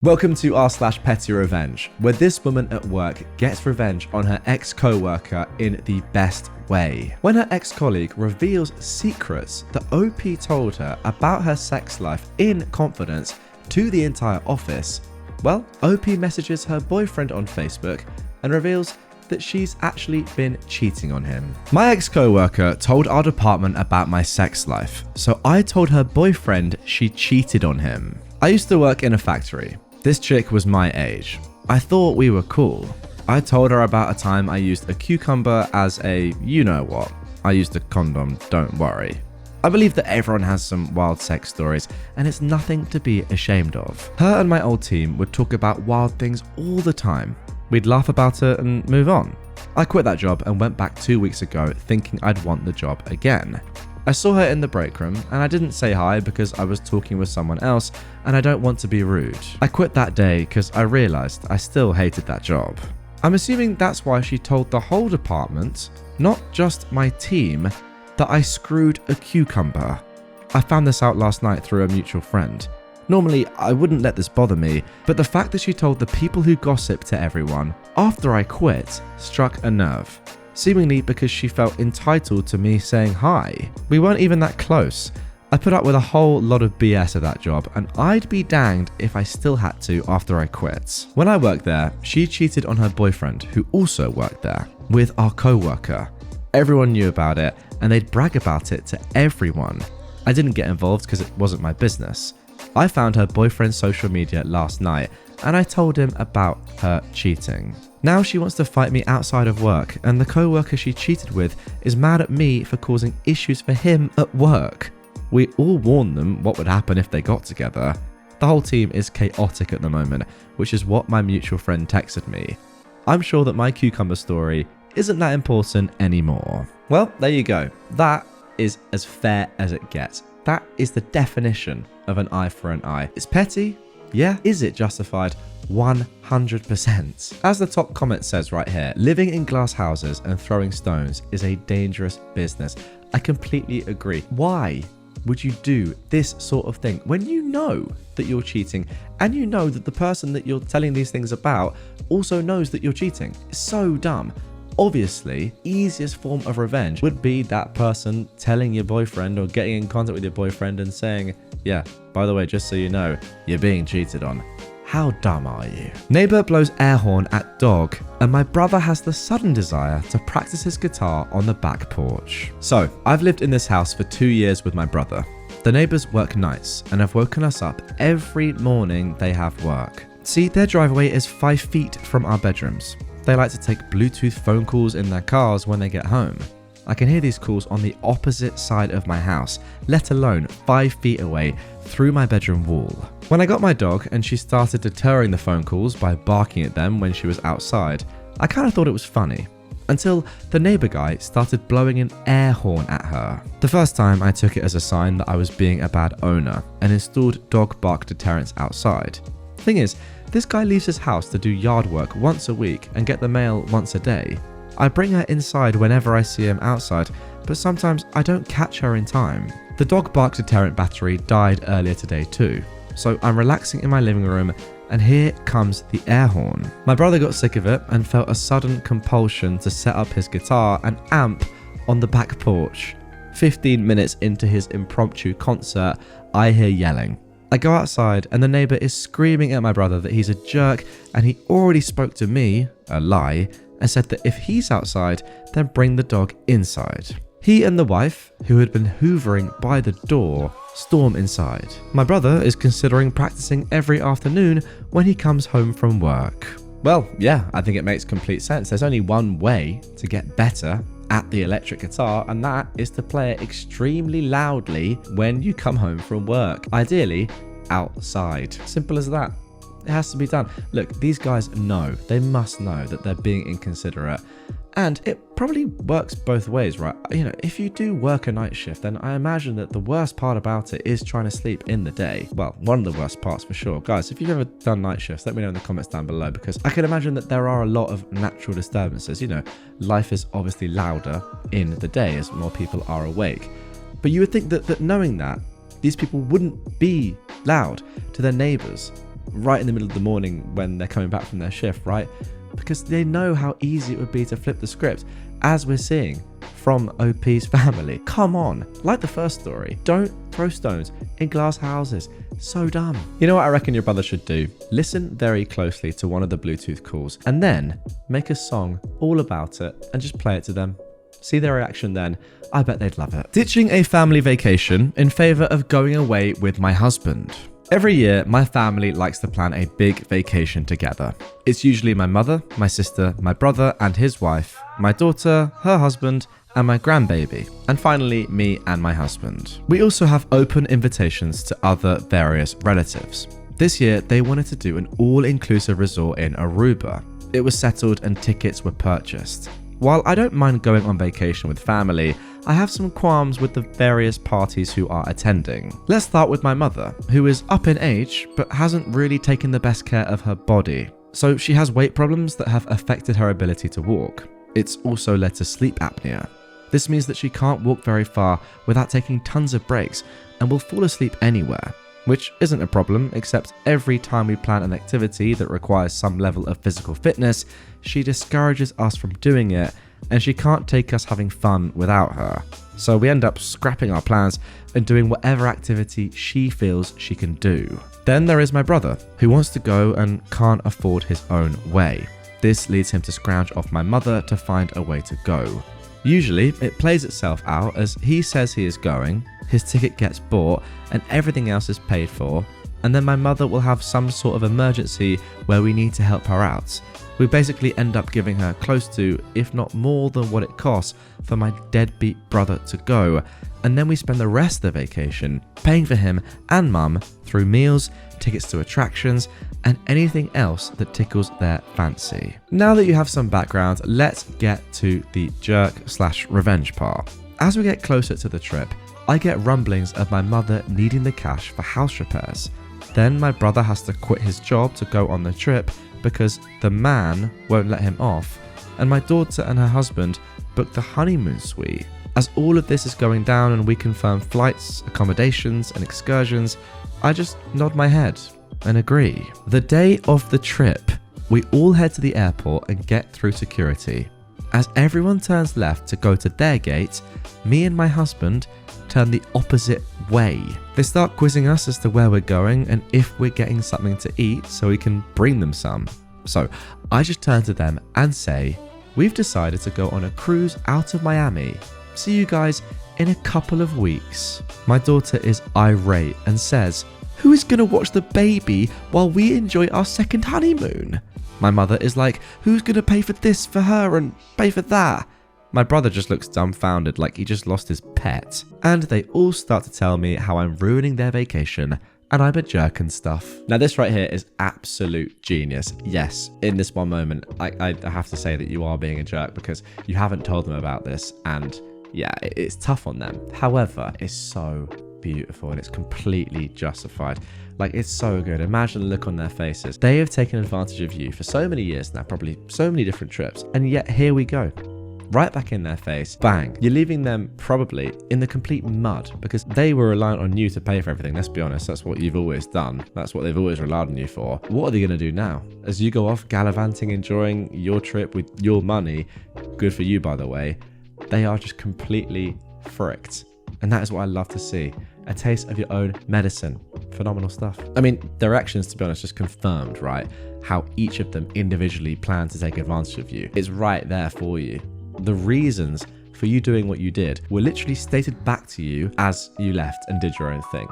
Welcome to r/PettyRevenge, where this woman at work gets revenge on her ex-co-worker in the best way. When her ex-colleague reveals secrets that OP told her about her sex life in confidence to the entire office, well, OP messages her boyfriend on Facebook and reveals that she's actually been cheating on him. My ex-co-worker told our department about my sex life, so I told her boyfriend she cheated on him. I used to work in a factory. This chick was my age. I thought we were cool. I told her about a time I used a cucumber as a you-know-what. I used a condom, don't worry. I believe that everyone has some wild sex stories, and it's nothing to be ashamed of. Her and my old team would talk about wild things all the time. We'd laugh about it and move on. I quit that job and went back 2 weeks ago thinking I'd want the job again. I saw her in the break room and I didn't say hi because I was talking with someone else and I don't want to be rude. I quit that day because I realized I still hated that job. I'm assuming that's why she told the whole department, not just my team, that I screwed a cucumber. I found this out last night through a mutual friend. Normally, I wouldn't let this bother me, but the fact that she told the people who gossip to everyone after I quit struck a nerve. Seemingly because she felt entitled to me saying hi. We weren't even that close. I put up with a whole lot of BS at that job, and I'd be danged if I still had to after I quit. When I worked there, she cheated on her boyfriend, who also worked there, with our co-worker. Everyone knew about it, and they'd brag about it to everyone. I didn't get involved because it wasn't my business. I found her boyfriend's social media last night, and I told him about her cheating. Now she wants to fight me outside of work, and the co-worker she cheated with is mad at me for causing issues for him at work. We all warned them what would happen if they got together. The whole team is chaotic at the moment, which is what my mutual friend texted me. I'm sure that my cucumber story isn't that important anymore. Well, there you go. That is as fair as it gets. That is the definition of an eye for an eye. It's petty. Yeah. Is it justified? 100%. As the top comment says right here, living in glass houses and throwing stones is a dangerous business. I completely agree. Why would you do this sort of thing when you know that you're cheating and you know that the person that you're telling these things about also knows that you're cheating? It's so dumb. Obviously, easiest form of revenge would be that person telling your boyfriend or getting in contact with your boyfriend and saying, yeah, by the way, just so you know, you're being cheated on. How dumb are you? Neighbor blows air horn at dog, and my brother has the sudden desire to practice his guitar on the back porch. So, I've lived in this house for 2 years with my brother. The neighbors work nights and have woken us up every morning they have work. See, their driveway is 5 feet from our bedrooms. They like to take Bluetooth phone calls in their cars when they get home. I can hear these calls on the opposite side of my house, let alone 5 feet away through my bedroom wall. When I got my dog and she started deterring the phone calls by barking at them when she was outside, I kind of thought it was funny. Until the neighbor guy started blowing an air horn at her. The first time I took it as a sign that I was being a bad owner and installed dog bark deterrents outside. Thing is, this guy leaves his house to do yard work once a week and get the mail once a day. I bring her inside whenever I see him outside, but sometimes I don't catch her in time. The dog bark deterrent battery died earlier today too, so I'm relaxing in my living room and here comes the air horn. My brother got sick of it and felt a sudden compulsion to set up his guitar and amp on the back porch. 15 minutes into his impromptu concert, I hear yelling. I go outside and the neighbor is screaming at my brother that he's a jerk and he already spoke to me, a lie, and said that if he's outside, then bring the dog inside. He and the wife, who had been hoovering by the door, storm inside. My brother is considering practicing every afternoon when he comes home from work. Well, yeah, I think it makes complete sense. There's only one way to get better at the electric guitar, and that is to play it extremely loudly when you come home from work. Ideally, outside. Simple as that. It has to be done. Look, these guys know, they must know that they're being inconsiderate. And it probably works both ways, right? You know, if you do work a night shift, then I imagine that the worst part about it is trying to sleep in the day. Well, one of the worst parts for sure. Guys, if you've ever done night shifts, let me know in the comments down below, because I can imagine that there are a lot of natural disturbances. You know, life is obviously louder in the day as more people are awake. But you would think that knowing that, these people wouldn't be loud to their neighbors. right in the middle of the morning when they're coming back from their shift, right? Because they know how easy it would be to flip the script, as we're seeing from OP's family. Come on, like the first story, don't throw stones in glass houses. So dumb. You know what I reckon your brother should do? Listen very closely to one of the Bluetooth calls and then make a song all about it and just play it to them. See their reaction then. I bet they'd love it. Ditching a family vacation in favor of going away with my husband. Every year, my family likes to plan a big vacation together. It's usually my mother, my sister, my brother and his wife, my daughter, her husband, and my grandbaby, and finally me and my husband. We also have open invitations to other various relatives. This year, they wanted to do an all-inclusive resort in Aruba. It was settled and tickets were purchased. While I don't mind going on vacation with family, I have some qualms with the various parties who are attending. Let's start with my mother, who is up in age, but hasn't really taken the best care of her body. So she has weight problems that have affected her ability to walk. It's also led to sleep apnea. This means that she can't walk very far without taking tons of breaks and will fall asleep anywhere, which isn't a problem, except every time we plan an activity that requires some level of physical fitness, she discourages us from doing it, and she can't take us having fun without her. So we end up scrapping our plans and doing whatever activity she feels she can do. Then there is my brother, who wants to go and can't afford his own way. This leads him to scrounge off my mother to find a way to go. Usually, it plays itself out as he says he is going, his ticket gets bought, and everything else is paid for, and then my mother will have some sort of emergency where we need to help her out. We basically end up giving her close to, if not more than what it costs for my deadbeat brother to go, and then we spend the rest of the vacation paying for him and mum through meals, tickets to attractions, and anything else that tickles their fancy. Now that you have some background, let's get to the jerk/revenge part. As we get closer to the trip, I get rumblings of my mother needing the cash for house repairs. Then my brother has to quit his job to go on the trip because the man won't let him off, and my daughter and her husband booked the honeymoon suite. As all of this is going down and we confirm flights, accommodations, and excursions, I just nod my head and agree. The day of the trip, we all head to the airport and get through security. As everyone turns left to go to their gate, me and my husband turn the opposite way. They start quizzing us as to where we're going and if we're getting something to eat so we can bring them some. So I just turn to them and say, we've decided to go on a cruise out of Miami. See you guys in a couple of weeks. My daughter is irate and says, who is gonna watch the baby while we enjoy our second honeymoon? My mother is like, who's gonna pay for this for her and pay for that? My brother just looks dumbfounded like he just lost his pet. And they all start to tell me how I'm ruining their vacation and I'm a jerk and stuff. Now this right here is absolute genius. Yes, in this one moment, I have to say that you are being a jerk because you haven't told them about this, and yeah, it's tough on them. However, it's so beautiful and it's completely justified. Like, it's so good. Imagine the look on their faces. They have taken advantage of you for so many years now, probably so many different trips, and yet here we go. Right back in their face, bang. You're leaving them probably in the complete mud because they were reliant on you to pay for everything. Let's be honest, that's what you've always done. That's what they've always relied on you for. What are they going to do now? As you go off gallivanting, enjoying your trip with your money, good for you by the way, they are just completely fricked. And that is what I love to see. A taste of your own medicine. Phenomenal stuff. I mean, their actions, to be honest, just confirmed, right, how each of them individually plan to take advantage of you. It's right there for you. The reasons for you doing what you did were literally stated back to you as you left and did your own thing.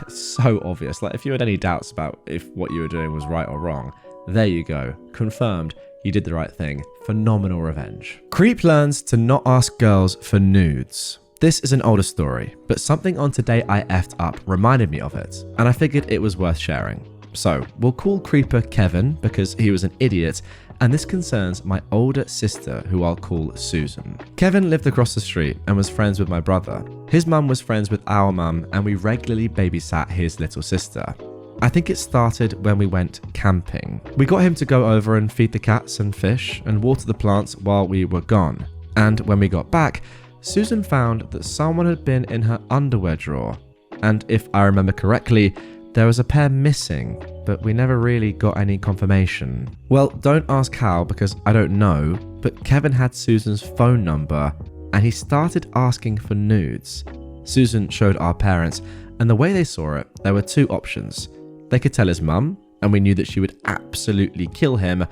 So obvious. Like, if you had any doubts about if what you were doing was right or wrong, there you go. Confirmed. You did the right thing. Phenomenal revenge. Creep learns to not ask girls for nudes. This is an older story, but something on Today I Effed Up reminded me of it, and I figured it was worth sharing. So, we'll call Creeper Kevin because he was an idiot, and this concerns my older sister, who I'll call Susan. Kevin lived across the street and was friends with my brother. His mum was friends with our mum, and we regularly babysat his little sister. I think it started when we went camping. We got him to go over and feed the cats and fish and water the plants while we were gone. And when we got back, Susan found that someone had been in her underwear drawer. And if I remember correctly, there was a pair missing, but we never really got any confirmation. Well, don't ask how because I don't know, but Kevin had Susan's phone number and he started asking for nudes. Susan showed our parents, and the way they saw it, there were two options. They could tell his mum, and we knew that she would absolutely kill him,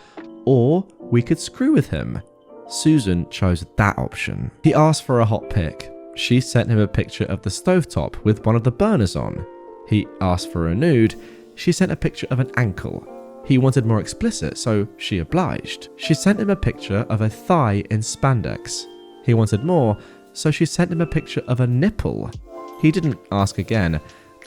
or we could screw with him. Susan chose that option. He asked for a hot pic. She sent him a picture of the stovetop with one of the burners on. He asked for a nude. She sent a picture of an ankle. He wanted more explicit, so she obliged. She sent him a picture of a thigh in spandex. He wanted more, so she sent him a picture of a nipple. He didn't ask again,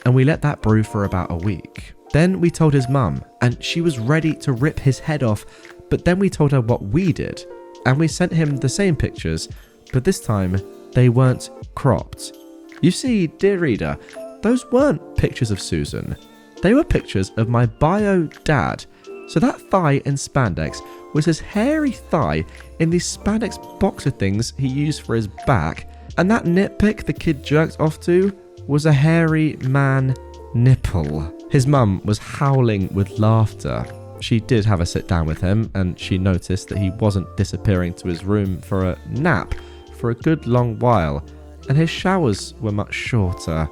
and we let that brew for about a week. Then we told his mum, and she was ready to rip his head off, but then we told her what we did, and we sent him the same pictures, but this time they weren't cropped. You see, dear reader, those weren't pictures of Susan. They were pictures of my bio dad. So that thigh in spandex was his hairy thigh in these spandex boxer things he used for his back, and that nitpick the kid jerked off to was a hairy man nipple. His mum was howling with laughter. She did have a sit down with him, and she noticed that he wasn't disappearing to his room for a nap for a good long while, and his showers were much shorter.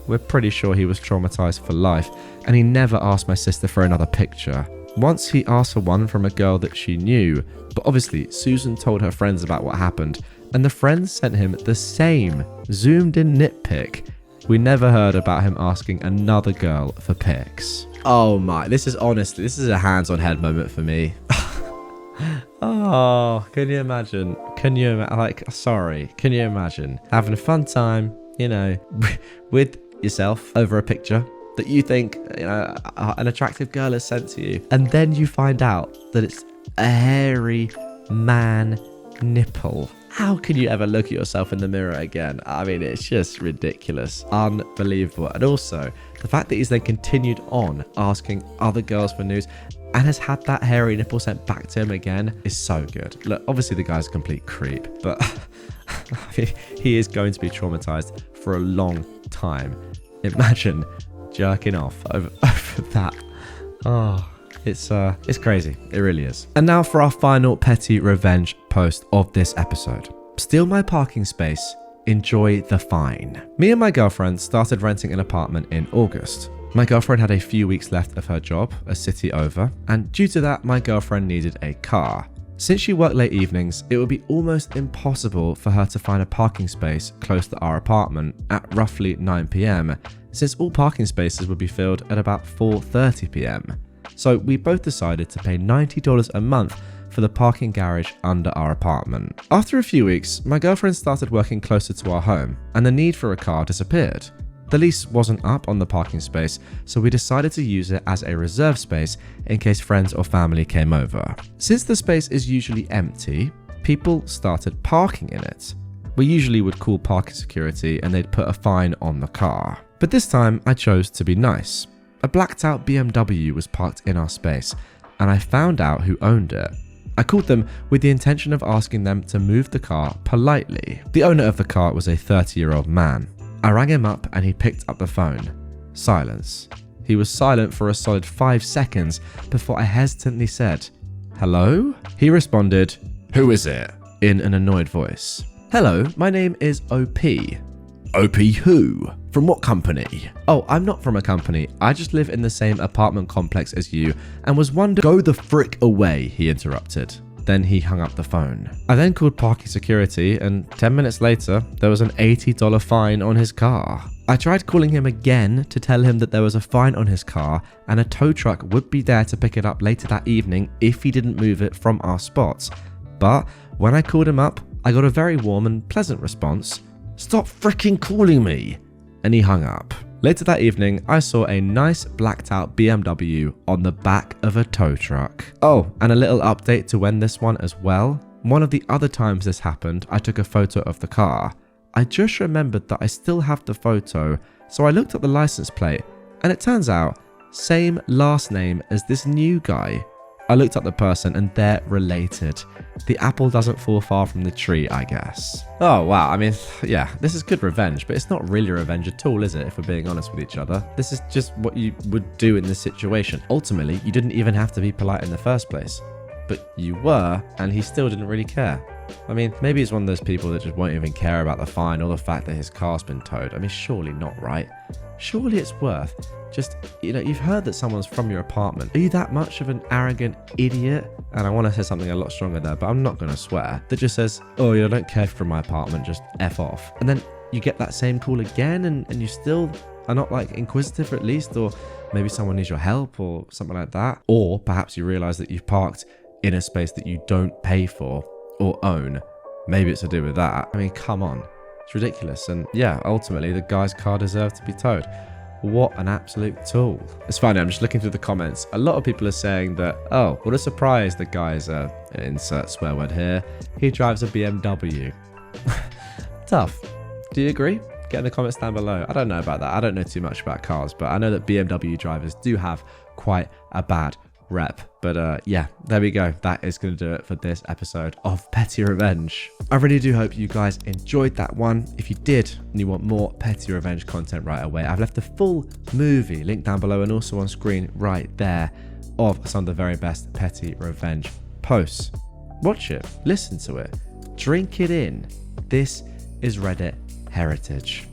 We're pretty sure he was traumatized for life, and he never asked my sister for another picture. Once he asked for one from a girl that she knew, but obviously Susan told her friends about what happened, and the friends sent him the same zoomed in nitpic. We never heard about him asking another girl for pics. Oh my, this is a hands on head moment for me. Oh, can you imagine? Can you imagine having a fun time, with yourself over a picture that you think, an attractive girl has sent to you, and then you find out that it's a hairy man nipple. How can you ever look at yourself in the mirror again? I mean, it's just ridiculous. Unbelievable. And also, the fact that he's then continued on asking other girls for nudes and has had that hairy nipple sent back to him again is so good. Look, obviously the guy's a complete creep, but he is going to be traumatized for a long time. Imagine jerking off over that. Oh, it's crazy. It really is. And now for our final petty revenge post of this episode. Steal my parking space. Enjoy the fine. Me and my girlfriend started renting an apartment in August. My girlfriend had a few weeks left of her job, a city over, and due to that, my girlfriend needed a car. Since she worked late evenings, it would be almost impossible for her to find a parking space close to our apartment at roughly 9 p.m, since all parking spaces would be filled at about 4:30 p.m. So we both decided to pay $90 a month for the parking garage under our apartment. After a few weeks, my girlfriend started working closer to our home, and the need for a car disappeared. The lease wasn't up on the parking space, so we decided to use it as a reserve space in case friends or family came over. Since the space is usually empty, people started parking in it. We usually would call parking security and they'd put a fine on the car. But this time I chose to be nice. A blacked out BMW was parked in our space, and I found out who owned it. I called them with the intention of asking them to move the car politely. The owner of the car was a 30-year-old man. I rang him up and he picked up the phone. Silence. He was silent for a solid 5 seconds before I hesitantly said, "Hello?" He responded, "Who is it?" in an annoyed voice. "Hello, my name is OP." "OP who? From what company?" "Oh, I'm not from a company. I just live in the same apartment complex as you and was wondering—" "Go the frick away," he interrupted. Then he hung up the phone. I then called parking security, and 10 minutes later, there was an $80 fine on his car. I tried calling him again to tell him that there was a fine on his car and a tow truck would be there to pick it up later that evening if he didn't move it from our spots. But when I called him up, I got a very warm and pleasant response. "Stop freaking calling me!" And he hung up. Later that evening, I saw a nice blacked out BMW on the back of a tow truck. Oh, and a little update to when this one as well. One of the other times this happened, I took a photo of the car. I just remembered that I still have the photo, so I looked at the license plate, and it turns out, same last name as this new guy. I looked up the person and they're related. The apple doesn't fall far from the tree, I guess. Oh, wow. I mean, yeah, this is good revenge, but it's not really revenge at all, is it, if we're being honest with each other? This is just what you would do in this situation. Ultimately, you didn't even have to be polite in the first place. But you were, and he still didn't really care. I mean, maybe he's one of those people that just won't even care about the fine or the fact that his car's been towed. I mean, surely not, right? Surely it's worth just, you've heard that someone's from your apartment. Are you that much of an arrogant idiot? And I want to say something a lot stronger there, but I'm not going to swear. That just says, oh, I don't care from my apartment, just F off. And then you get that same call again and you still are not like inquisitive at least, or maybe someone needs your help or something like that. Or perhaps you realize that you've parked in a space that you don't pay for or own. Maybe it's to do with that. I mean, come on. It's ridiculous. And yeah, ultimately the guy's car deserved to be towed. What an absolute tool. It's funny, I'm just looking through the comments. A lot of people are saying that, oh, what a surprise the guy's insert swear word here. He drives a BMW. Tough. Do you agree? Get in the comments down below. I don't know about that. I don't know too much about cars, but I know that BMW drivers do have quite a bad rep. But yeah, there we go. That is going to do it for this episode of Petty Revenge. I really do hope you guys enjoyed that one. If you did and you want more Petty Revenge content right away, I've left the full movie link down below and also on screen right there of some of the very best Petty Revenge posts. Watch it, listen to it, drink it in. This is Reddit heritage.